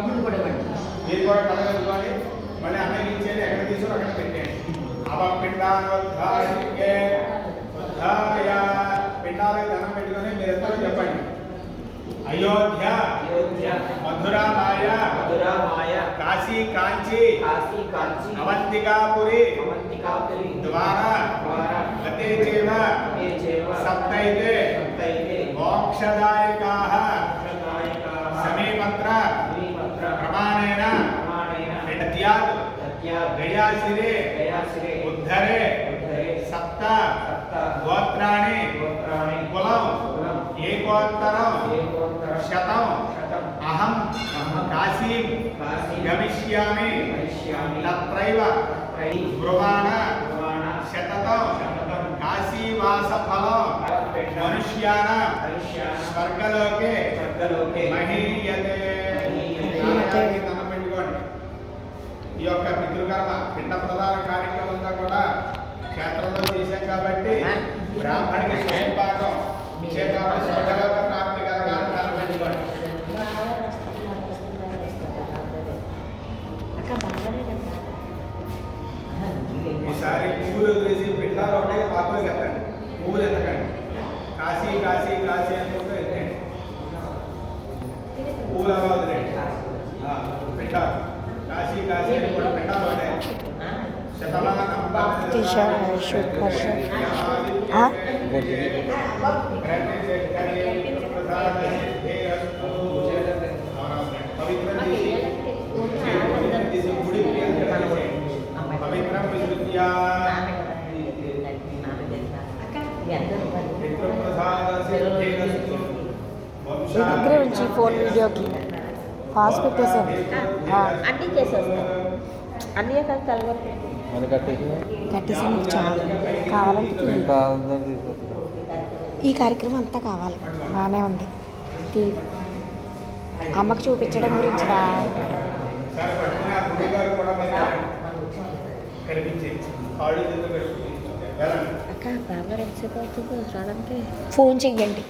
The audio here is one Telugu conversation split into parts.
మీరు కూడా కలగలుగుకోండి. మళ్ళీ అన్నయ్య ఇచ్చేది ఎక్కడ తీసుకుని అక్కడ పెట్టేయండి. అపపిండానోద్ధారికే ఉద్ధాయ పిండాలకు ధనం పెట్టుకొని మీరందరూ చెప్పండి. అయోధ్య మధురామాయ కాశీ కాంచి అవంతికాపురి ద్వారా గతే చేవ సప్తైతే మోక్షదాయకాః సమీపత్ర ప్రమాణేన విదత్యాత్ గయాసిరే ఉద్ధరే సప్త గోత్రాణి కులం ఏకోత్తరం శతం అహం కాశీం గమిష్యామి తత్రైవ బ్రువాణ శతతం కాశీవాస ఫలం మనుష్యానాం స్వర్గలోకే మహీయతే. పెట్టుకోండి. ఈ యొక్క పితృకర్మ పిండ ప్రధాన కార్యక్రమంగా కూడా క్షేత్రంలో చేశాం కాబట్టి బ్రాహ్మణికి స్వయంపాకం కాబట్టి స్వర్గలోక ప్రాప్తి కలగాలని తన పెట్టుకోండి. ఈసారి పువ్వులు వేసి పిండాలు ఉంటాయి, పాపలు ఎత్తండి, పువ్వులు ఎత్తకండి. కాశీ కాశీ కాశీ అనుకుంటూ ఎత్తండి, పువ్వులు అలా వదిలేండి. పిండాలు కాశీ కాశీ అని కూడా పిండాలు ఉంటాయి. దగ్గర నుంచి ఫోన్ వీడియోకి ఫాస్ట్ పెట్టేసాను అన్నీ చేసేస్తాను. అన్నీ కలిపి కట్టేసాను. చాలా కావాలంటే ఈ కార్యక్రమం అంతా కావాలి. బాగానే ఉంది. అమ్మకు చూపించడం గురించి అక్క బాగా ఎంతసేపు అవుతుందో రావడానికి ఫోన్ చెయ్యండి.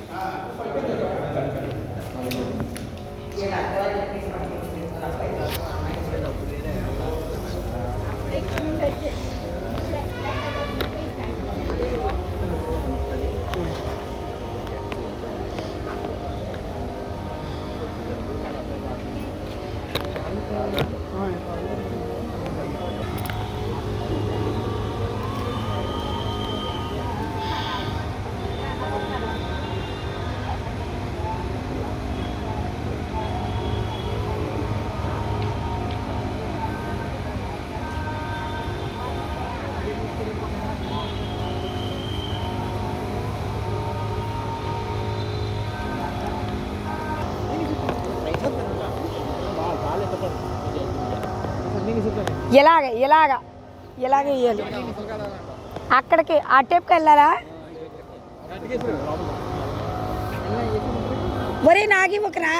ఎలాగ వేయాలి. అక్కడికి ఆ టేప్కి వెళ్ళాలా? ఒరే నాగి ఒకరా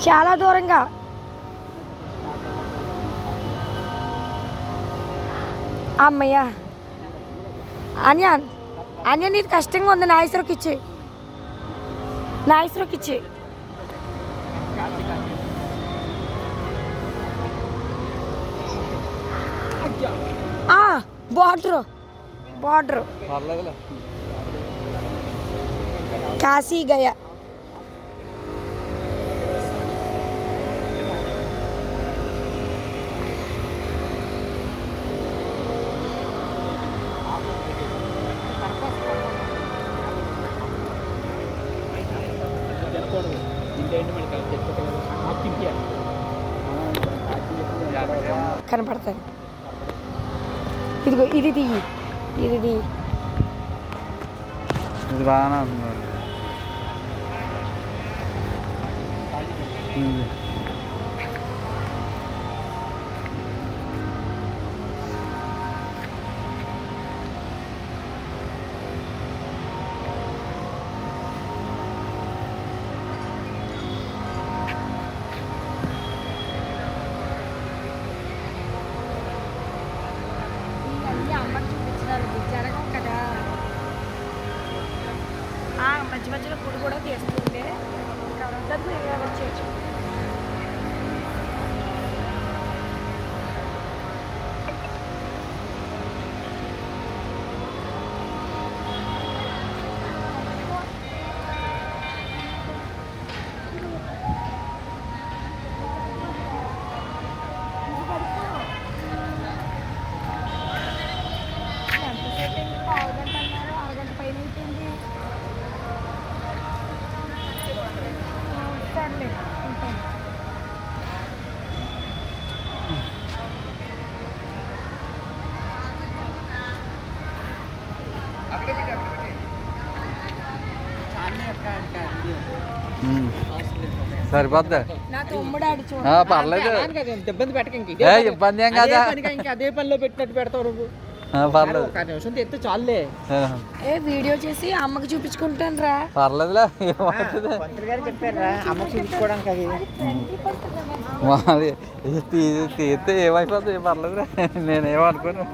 చాలా దూరంగా. అమ్మయ్యా అన్య నీకు కష్టంగా ఉంది. నాయసరికి ఇచ్చి బార్డర్ కాశీ గయా. కనపడతాయి. ఇదిగో ఇది బాగా మధ్యలో గుడి కూడా తీస్తుంటే ఇక్కడ ఉంటుంది మీరు వచ్చేయచ్చు. అరగంట పైన అయిపోయింది. సర్లే ఉంటాను. సరిపోద్ది. నా తమ్ముడు ఆడు చూడ పర్లేదు. ఇబ్బంది పెట్టక ఇంక ఇబ్బంది ఏం కదా. ఇంకా అదే పనిలో పెట్టినట్టు పెడతావు నువ్వు. పర్లేదు. ఒక నిమిషం తెస్తే చాలులే. ఏ వీడియో చేసి అమ్మకి చూపించుకుంటాను రా. పర్లేదులే. పంతులు గారు చెప్పారా అమ్మ చూపించుకోవడానికి అది. మాది తీస్తే ఏమైపోతుంది, పర్లేదులే. నేనేమనుకోను.